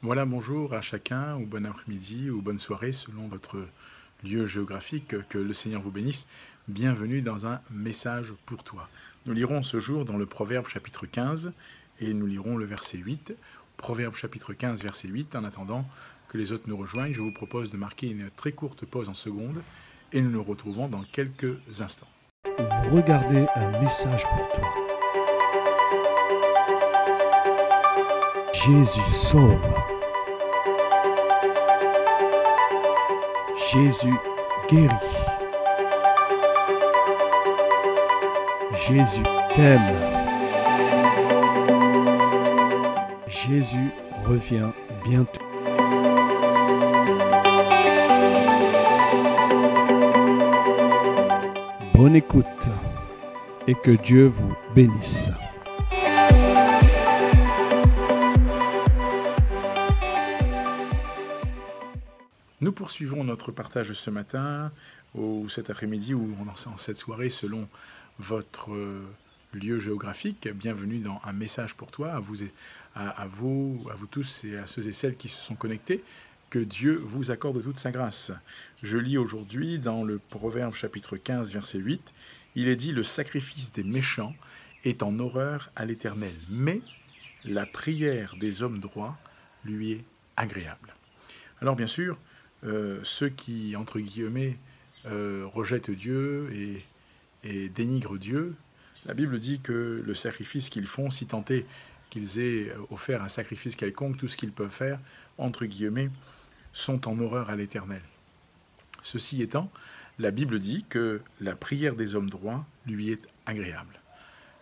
Voilà, bonjour à chacun, ou bon après-midi, ou bonne soirée, selon votre lieu géographique. Que le Seigneur vous bénisse. Bienvenue dans un message pour toi. Nous lirons ce jour dans le Proverbe chapitre 15, et nous lirons le verset 8. Proverbe chapitre 15, verset 8. En attendant que les autres nous rejoignent, je vous propose de marquer une très courte pause en secondes, et nous nous retrouvons dans quelques instants. Vous regardez un message pour toi. Jésus sauve. Jésus guérit. Jésus t'aime. Jésus revient bientôt. Bonne écoute et que Dieu vous bénisse. Nous poursuivons notre partage ce matin, ou cet après-midi, ou en cette soirée, selon votre lieu géographique. Bienvenue dans un message pour toi, à vous tous et à ceux et celles qui se sont connectés. Que Dieu vous accorde toute sa grâce. Je lis aujourd'hui dans le Proverbe chapitre 15, verset 8, il est dit « Le sacrifice des méchants est en horreur à l'Éternel, mais la prière des hommes droits lui est agréable. » Alors bien sûr, ceux qui, entre guillemets, rejettent Dieu et dénigrent Dieu, la Bible dit que le sacrifice qu'ils font, si tant est qu'ils aient offert un sacrifice quelconque, tout ce qu'ils peuvent faire, entre guillemets, sont en horreur à l'Éternel. Ceci étant, la Bible dit que la prière des hommes droits lui est agréable.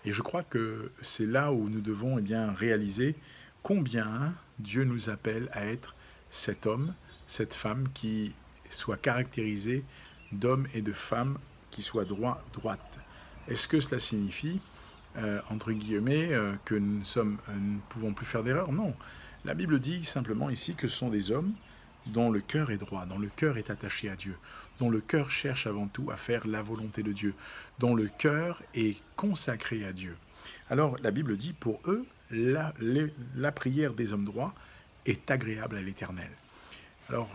Et je crois que c'est là où nous devons réaliser combien Dieu nous appelle à être cet homme, cette femme qui soit caractérisée d'hommes et de femmes qui soient droites. Est-ce que cela signifie, entre guillemets, que nous ne pouvons plus faire d'erreur? Non. La Bible dit simplement ici que ce sont des hommes dont le cœur est droit, dont le cœur est attaché à Dieu, dont le cœur cherche avant tout à faire la volonté de Dieu, dont le cœur est consacré à Dieu. Alors la Bible dit, pour eux, la prière des hommes droits est agréable à l'Éternel. Alors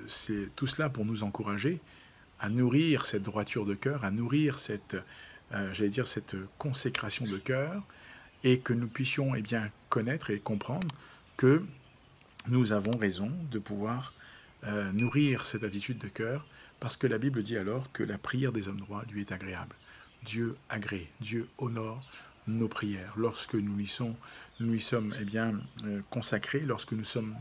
c'est tout cela pour nous encourager à nourrir cette droiture de cœur, à nourrir cette consécration de cœur, et que nous puissions connaître et comprendre que nous avons raison de pouvoir nourrir cette attitude de cœur, parce que la Bible dit alors que la prière des hommes droits lui est agréable. Dieu agrée, Dieu honore nos prières. Lorsque nous y sommes consacrés, lorsque nous sommes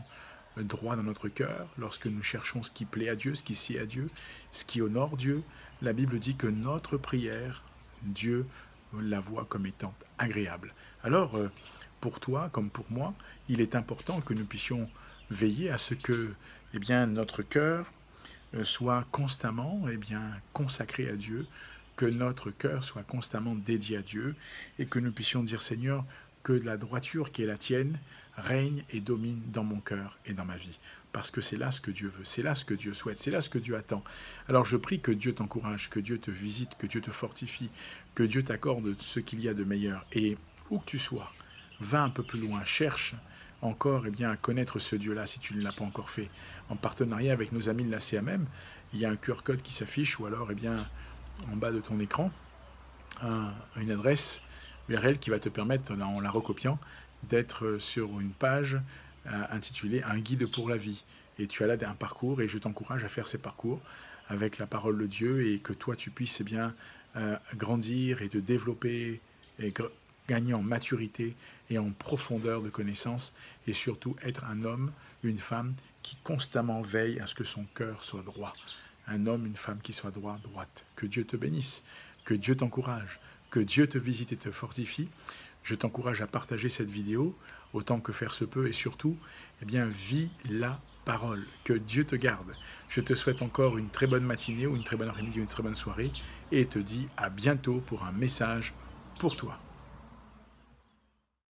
droits dans notre cœur, lorsque nous cherchons ce qui plaît à Dieu, ce qui sied à Dieu, ce qui honore Dieu, la Bible dit que notre prière, Dieu la voit comme étant agréable. Alors, pour toi comme pour moi, il est important que nous puissions veiller à ce que notre cœur soit constamment consacré à Dieu, que notre cœur soit constamment dédié à Dieu, et que nous puissions dire, Seigneur, que la droiture qui est la tienne règne et domine dans mon cœur et dans ma vie. Parce que c'est là ce que Dieu veut, c'est là ce que Dieu souhaite, c'est là ce que Dieu attend. Alors je prie que Dieu t'encourage, que Dieu te visite, que Dieu te fortifie, que Dieu t'accorde ce qu'il y a de meilleur. Et où que tu sois, va un peu plus loin, cherche encore à connaître ce Dieu-là si tu ne l'as pas encore fait. En partenariat avec nos amis de la CMM, il y a un QR code qui s'affiche, ou alors en bas de ton écran, une adresse URL qui va te permettre, en la recopiant, d'être sur une page intitulée « Un guide pour la vie ». Et tu as là un parcours, et je t'encourage à faire ces parcours avec la parole de Dieu, et que toi tu puisses grandir et te développer et gagner en maturité et en profondeur de connaissance, et surtout être un homme, une femme qui constamment veille à ce que son cœur soit droit. Un homme, une femme qui soit droite. Que Dieu te bénisse, que Dieu t'encourage, que Dieu te visite et te fortifie. Je t'encourage à partager cette vidéo autant que faire se peut, et surtout, vis la parole. Que Dieu te garde. Je te souhaite encore une très bonne matinée, ou une très bonne après-midi, ou une très bonne soirée, et te dis à bientôt pour un message pour toi.